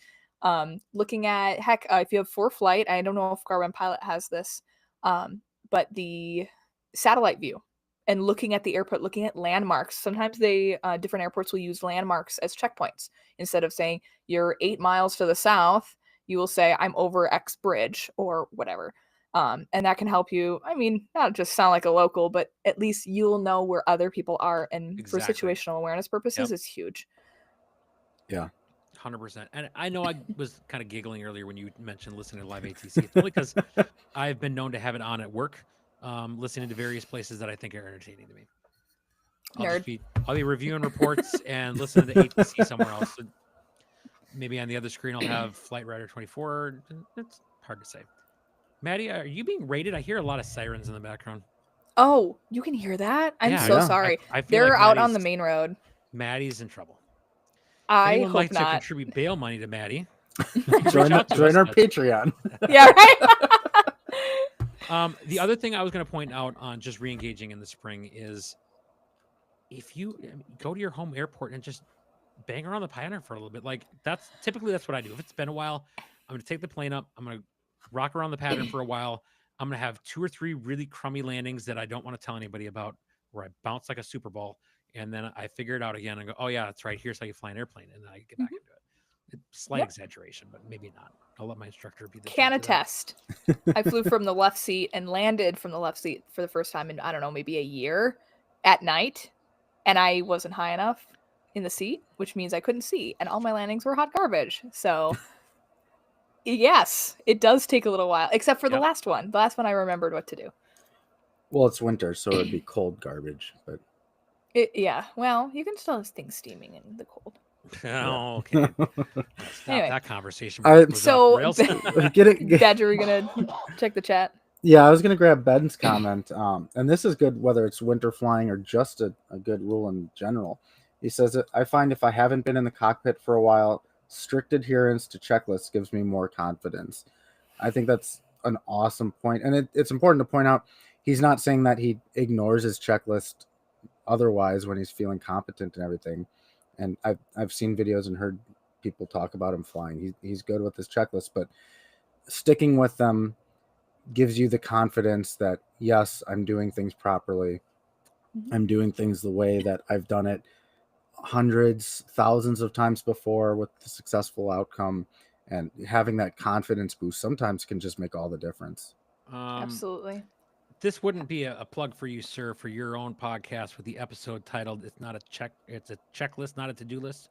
Looking at, if you have ForeFlight, I don't know if Garmin Pilot has this, but the satellite view and looking at the airport, looking at landmarks. Sometimes different airports will use landmarks as checkpoints. Instead of saying you're 8 miles to the south, you will say I'm over X bridge or whatever. And that can help you, not just sound like a local, but at least you'll know where other people are. And Exactly. for situational awareness purposes, it's huge. Yeah. 100%. And I know I was kind of giggling earlier when you mentioned listening to live ATC. It's only because I've been known to have it on at work, listening to various places that I think are entertaining to me. I'll be reviewing reports and listening to ATC somewhere else. So maybe on the other screen I'll have Flight Rider 24. It's hard to say. Maddie, are you being raided? I hear a lot of sirens in the background. Oh, you can hear that? I'm so sorry. I feel They're like out on the main road. Maddie's in trouble. I Anyone hope like not. to contribute bail money to Maddie? Join our Patreon. Yeah, right. The other thing I was going to point out on just re-engaging in the spring is if you go to your home airport and just bang around the pattern for a little bit, like that's what I do. If it's been a while, I'm going to take the plane up. I'm going to rock around the pattern for a while. I'm going to have 2 or 3 really crummy landings that I don't want to tell anybody about, where I bounce like a Super Bowl. And then I figure it out again and go, oh yeah, that's right. Here's how you fly an airplane. And then I get back into it. Slight exaggeration, but maybe not. I'll let my instructor be the Can attest. I flew from the left seat and landed from the left seat for the first time in, I don't know, maybe a year at night. And I wasn't high enough in the seat, which means I couldn't see. And all my landings were hot garbage. So yes, it does take a little while, except for the last one. The last one I remembered what to do. Well, it's winter, so it'd be cold garbage. But Yeah. Well, you can still have things steaming in the cold. Oh, okay. Stop Anyway. that conversation. I- Was off the rails. Badger, are we gonna check the chat? Yeah, I was gonna grab Ben's comment, and this is good whether it's winter flying or just a good rule in general. He says that I find if I haven't been in the cockpit for a while, strict adherence to checklists gives me more confidence. I think that's an awesome point, and it's important to point out he's not saying that he ignores his checklist otherwise when he's feeling competent and everything. And I've seen videos and heard people talk about him flying. He's good with his checklist, but sticking with them gives you the confidence that yes, I'm doing things properly. Mhm. I'm doing things the way that I've done it hundreds, thousands of times before with the successful outcome. And having that confidence boost sometimes can just make all the difference. Absolutely. This wouldn't be a plug for you, sir, for your own podcast with the episode titled "It's not a check, it's a checklist, not a to-do list."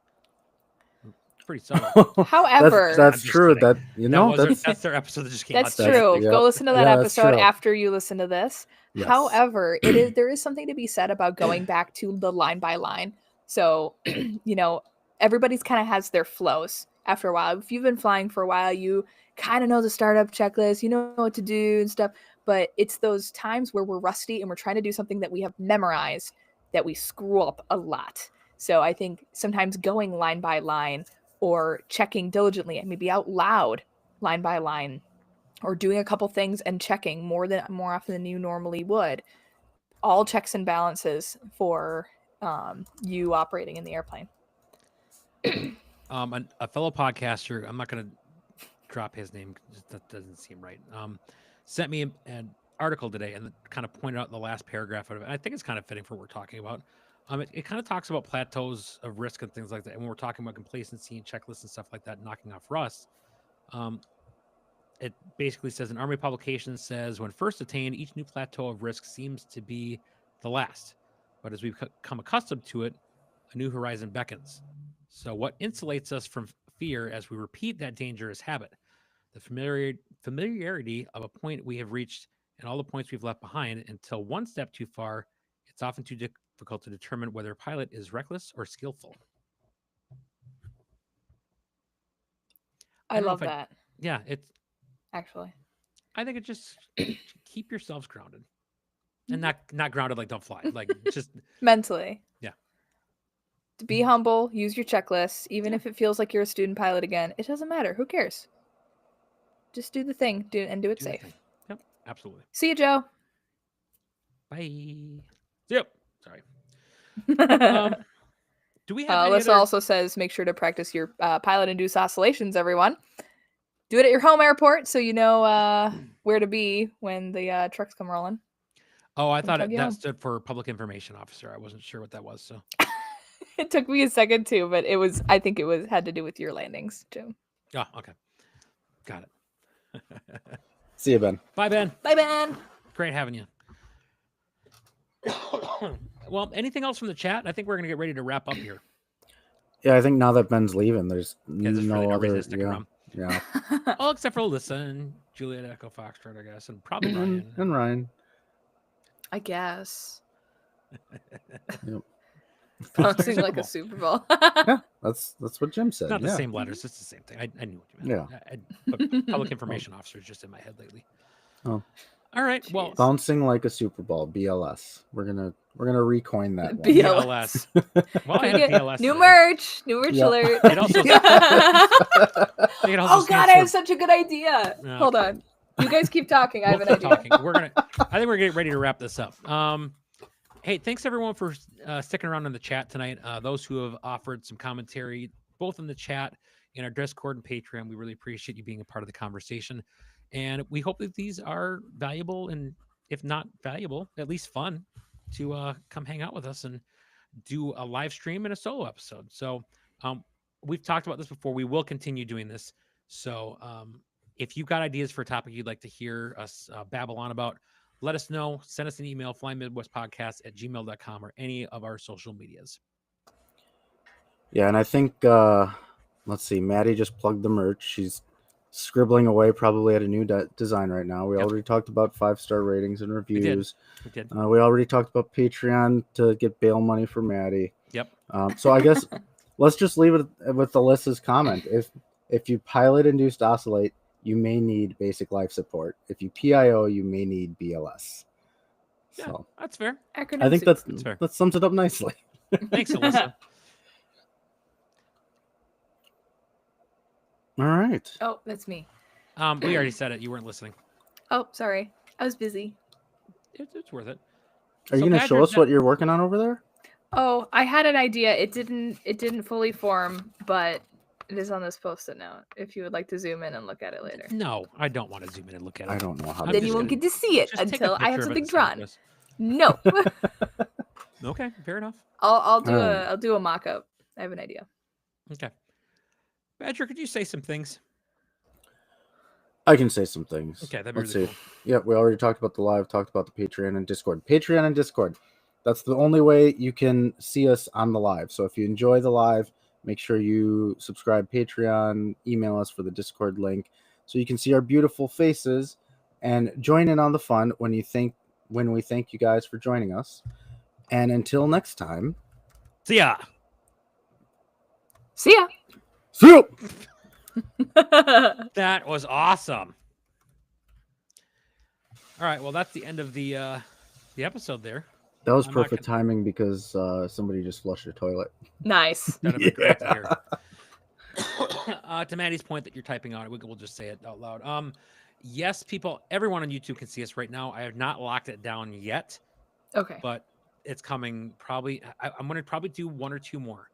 Pretty subtle. However, that's I'm just true. kidding. That you know that's their episode that just came That's out. today. true. Yep. Go listen to that Yeah, that's episode true. after you listen to this. Yes. However, there is something to be said about going back to the line by line. So, everybody's kind of has their flows after a while. If you've been flying for a while, you kind of know the startup checklist, you know what to do and stuff. But it's those times where we're rusty and we're trying to do something that we have memorized that we screw up a lot. So I think sometimes going line by line or checking diligently and maybe out loud line by line or doing a couple things and checking more often than you normally would, all checks and balances for you operating in the airplane. A fellow podcaster, I'm not going to drop his name because that doesn't seem right. Sent me an article today and kind of pointed out the last paragraph of it. And I think it's kind of fitting for what we're talking about. It kind of talks about plateaus of risk and things like that. And when we're talking about complacency and checklists and stuff like that, knocking off rust, it basically says an Army publication says when first attained, each new plateau of risk seems to be the last. But as we've become accustomed to it, a new horizon beckons. So what insulates us from fear as we repeat that dangerous habit? The familiarity of a point we have reached and all the points we've left behind until one step too far, it's often too difficult to determine whether a pilot is reckless or skillful. I love that. Yeah, it's actually. I think it just keep yourselves grounded. And not grounded like don't fly. Like just mentally. Yeah. To be humble, use your checklist, even if it feels like you're a student pilot again. It doesn't matter. Who cares? Just do the thing, do it safe. Yep, absolutely. See you, Joe. Bye. Yep. Sorry. Do we have Alyssa also says make sure to practice your pilot-induced oscillations, everyone. Do it at your home airport so you know where to be when the trucks come rolling. Oh, I thought that stood for public information officer. I wasn't sure what that was, so. It took me a second too, but I think it had to do with your landings, Joe. Oh, okay. Got it. See you, Ben. Bye, Ben. Bye, Ben. Great having you. Well, anything else from the chat? I think we're going to get ready to wrap up here. Yeah, I think now that Ben's leaving, there's there's no really no other. reason to stick around. Yeah. All except for Alyssa and Juliet Echo Foxtrot, I guess, and probably Ryan. And Ryan. I guess. Yep. Bouncing like a Super Bowl. Yeah, that's what Jim said. Not the yeah. same letters, it's the same thing. I knew what you meant. Yeah. But public information officer is just in my head lately. Oh. All right. Well, bouncing like a Super Bowl, BLS. We're gonna recoin that one. BLS. Well, I had BLS new today. merch Yep. alert. It also, Oh God, I have such a good idea. No. Hold on. You guys keep talking. I have an idea. I think we're getting ready to wrap this up. Hey, thanks everyone for sticking around in the chat tonight. Those who have offered some commentary, both in the chat and our Discord and Patreon, we really appreciate you being a part of the conversation. And we hope that these are valuable, and if not valuable, at least fun to come hang out with us and do a live stream and a solo episode. So we've talked about this before. We will continue doing this. So if you've got ideas for a topic you'd like to hear us babble on about, let us know. Send us an email, flymidwestpodcast@gmail.com, or any of our social medias. Yeah, and I think let's see, Maddie just plugged the merch. She's scribbling away probably at a new design right now. We Yep. already talked about 5-star ratings and did. reviews. We did. We already talked about Patreon to get bail money for Maddie. Yep. So I guess let's just leave it with Alyssa's comment. If you pilot induced oscillate, you may need basic life support. If you PIO, you may need BLS. Yeah, So that's fair. Acronym I think soup. That's fair. that sums it up nicely. Thanks, Alyssa. All right. Oh, that's me. We already said it. You weren't listening. Oh, sorry. I was busy. It's worth it. Are you So going to show Badger, us what you're working on over there? Oh, I had an idea. It didn't fully form, but it is on this post-it note. If you would like to zoom in and look at it later. No, I don't want to zoom in and look at it. I don't know how I'm to Then do you just won't it. get to see it Just take a until I have picture of it something and send it drawn. to us. No. Okay, fair enough. I'll do a mock-up. I have an idea. Okay. Badger, could you say some things? I can say some things. Okay, that'd be Let's really see. Yeah, we already talked about the live, talked about the Patreon and Discord. Patreon and Discord. That's the only way you can see us on the live. So if you enjoy the live, make sure you subscribe Patreon, email us for the Discord link so you can see our beautiful faces and join in on the fun when we thank you guys for joining us. And until next time, See ya. See ya. see you. That was awesome. All right, well, that's the end of the episode there. That was I'm not perfect timing because somebody just flushed a toilet. Nice. That'd be great to hear. To Maddie's point that you're typing on, we'll just say it out loud. Yes, everyone on YouTube can see us right now. I have not locked it down yet, Okay. but it's coming probably. I'm going to probably do one or two more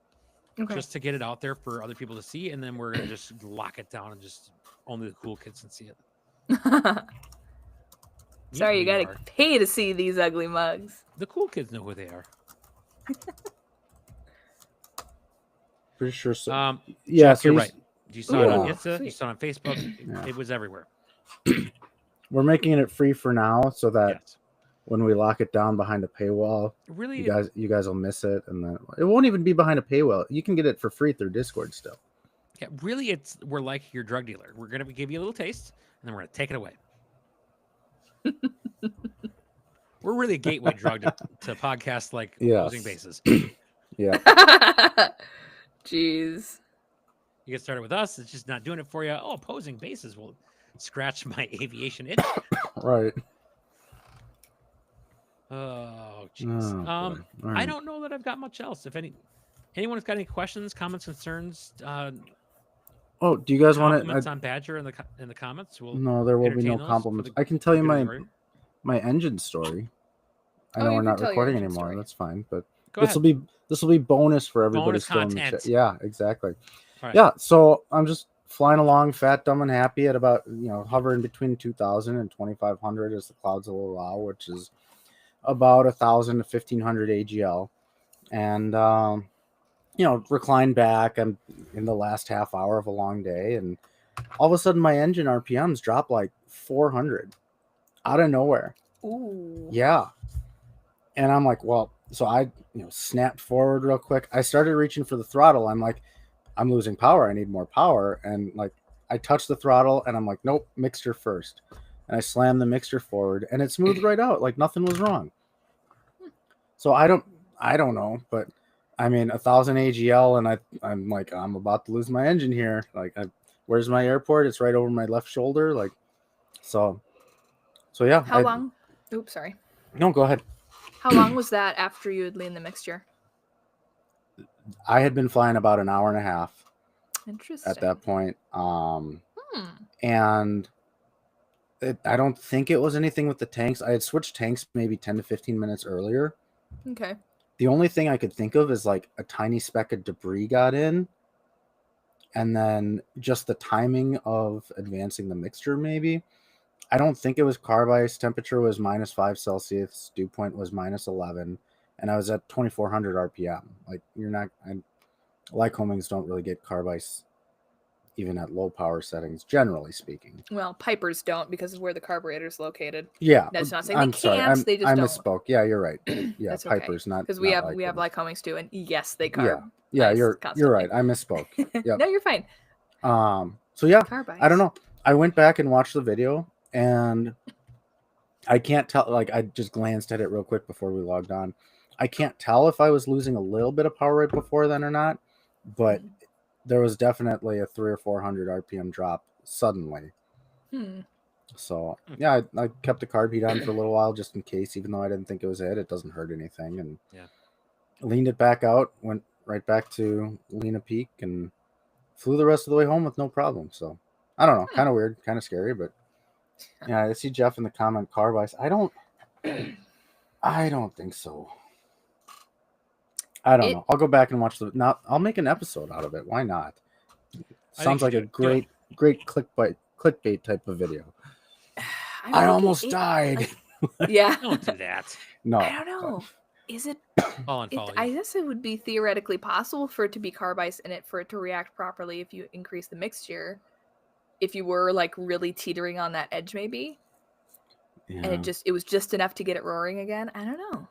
Okay. just to get it out there for other people to see, and then we're going to just lock it down and just only the cool kids can see it. Sorry, you know who gotta are. pay to see these ugly mugs. The cool kids know who they are. Pretty sure so. Yeah, so you're you- right. You saw it on Yeah. Insta, you saw it on Facebook. Yeah. It was everywhere. We're making it free for now so that Yes. when we lock it down behind a paywall, Really, you guys will miss it, and then it won't even be behind a paywall. You can get it for free through Discord still. yeah, really, we're like your drug dealer. We're gonna give you a little taste, and then we're gonna take it away. We're really a gateway drug to podcasts like Yes. Opposing Bases. Yeah. Jeez. You get started with us, it's just not doing it for you. Oh, Opposing Bases will scratch my aviation itch. Right. Oh, jeez. Oh, boy. All I right. don't know that I've got much else. If anyone's got any questions, comments, concerns, Oh, do you guys want compliments to? on Badger in the comments, we'll No, there will be entertain no those for compliments. the I can tell you good of the my order. my engine story. I Oh, know you we're can not tell your recording engine anymore. story. That's fine, but Go this ahead. will be bonus for everybody Bonus still in the content. chat. Yeah, exactly. All right. Yeah, so I'm just flying along, fat, dumb, and happy at about hovering between 2,000 and 2,500 as the clouds will allow, which is about 1,000 to 1,500 AGL, and recline back. I'm in the last half hour of a long day, and all of a sudden my engine RPMs drop like 400 out of nowhere. Ooh. Yeah. And I'm like, well, so I snapped forward real quick. I started reaching for the throttle. I'm like, I'm losing power. I need more power. And like, I touched the throttle and I'm like, nope, mixture first. And I slammed the mixture forward and it smoothed right out. Like nothing was wrong. So I don't know, but I mean, 1,000 AGL and I'm like, I'm about to lose my engine here. Like, where's my airport? It's right over my left shoulder. Like, so yeah. How long? Oops, sorry. No, go ahead. How long was that after you had leaned the mixture? I had been flying about an hour and a half Interesting. at that point. And I don't think it was anything with the tanks. I had switched tanks maybe 10 to 15 minutes earlier. Okay. The only thing I could think of is like a tiny speck of debris got in. And then just the timing of advancing the mixture, maybe. I don't think it was carb ice. Temperature was -5 Celsius. Dew point was -11. And I was at 2,400 RPM. Like, Lycomings don't really get carb ice even at low power settings, generally speaking. Well, Pipers don't because of where the carburetor is located. Yeah. That's not saying I'm they sorry. can't, they just I don't. misspoke. Yeah, you're right. Yeah, That's okay. Piper's not. Because we not have Lycomings. Lycomings too, and yes, they carb. Yeah, ice you're constantly. right. I misspoke. Yep. No, you're fine. So yeah, Carb ice. I don't know. I went back and watched the video, and I can't tell. Like, I just glanced at it real quick before we logged on. I can't tell if I was losing a little bit of power right before then or not, but there was definitely a 300 or 400 RPM drop suddenly. So yeah, I kept the carb heat on for a little while just in case, even though I didn't think it was it. It doesn't hurt anything, and leaned it back out, went right back to Lena Peak, and flew the rest of the way home with no problem. So I don't know, kind of weird, kind of scary, but yeah, I see Jeff in the comment carb ice. I don't think so. I don't know. I'll go back and watch now. I'll make an episode out of it. Why not? Sounds like a great clickbait type of video. I almost died. Yeah. Don't do that. No. I don't know. Is it? I guess it would be theoretically possible for it to be carb ice in it for it to react properly if you increase the mixture. If you were like really teetering on that edge, maybe. Yeah. And it was just enough to get it roaring again. I don't know.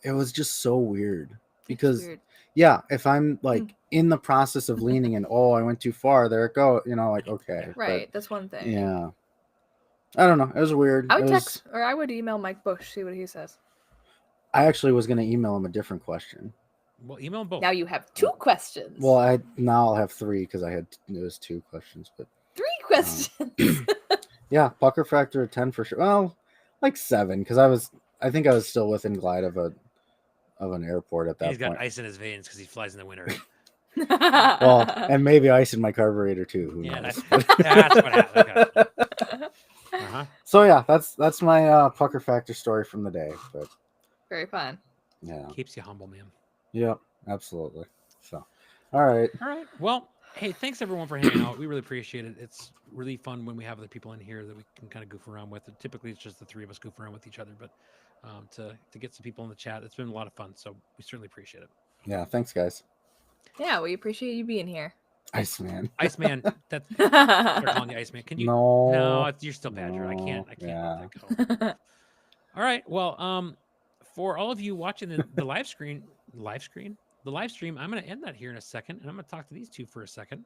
It was just so weird because yeah, if I'm like in the process of leaning and I went too far, there it go. Like okay, right. But, that's one thing. Yeah. I don't know. It was weird. I would text or I would email Mike Bush, see what he says. I actually was going to email him a different question. Well, email them both. Now you have 2 questions. Well, I'll have 3 because it was 2 questions, but 3 questions. Yeah, pucker factor of 10 for sure. Well, like 7 because I think I was still within glide of an airport at that point. He's got ice in his veins because he flies in the winter. Well, and maybe ice in my carburetor too. Who knows? That's what happened. Okay. So yeah, that's my pucker factor story from the day. But very fun. Yeah, keeps you humble, man. Yep, absolutely. So, all right. Well, hey, thanks everyone for hanging out. We really appreciate it. It's really fun when we have other people in here that we can kind of goof around with. Typically, it's just the 3 of us goof around with each other, but to get some people in the chat, it's been a lot of fun. So we certainly appreciate it. Yeah, thanks, guys. Yeah, we appreciate you being here. Iceman. Iceman. That's they're calling you Iceman. Can you? No, you're still Badger. I can't Yeah. let that go. All right. Well, for all of you watching the live stream, I'm going to end that here in a second, and I'm going to talk to these 2 for a second,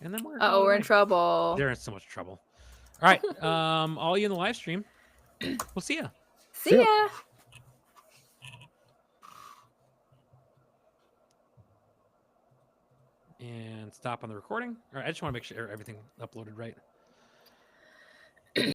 and then we're in trouble. They're in so much trouble. All right. All you in the live stream, we'll see ya. See ya. And stop on the recording. All right, I just want to make sure everything uploaded right.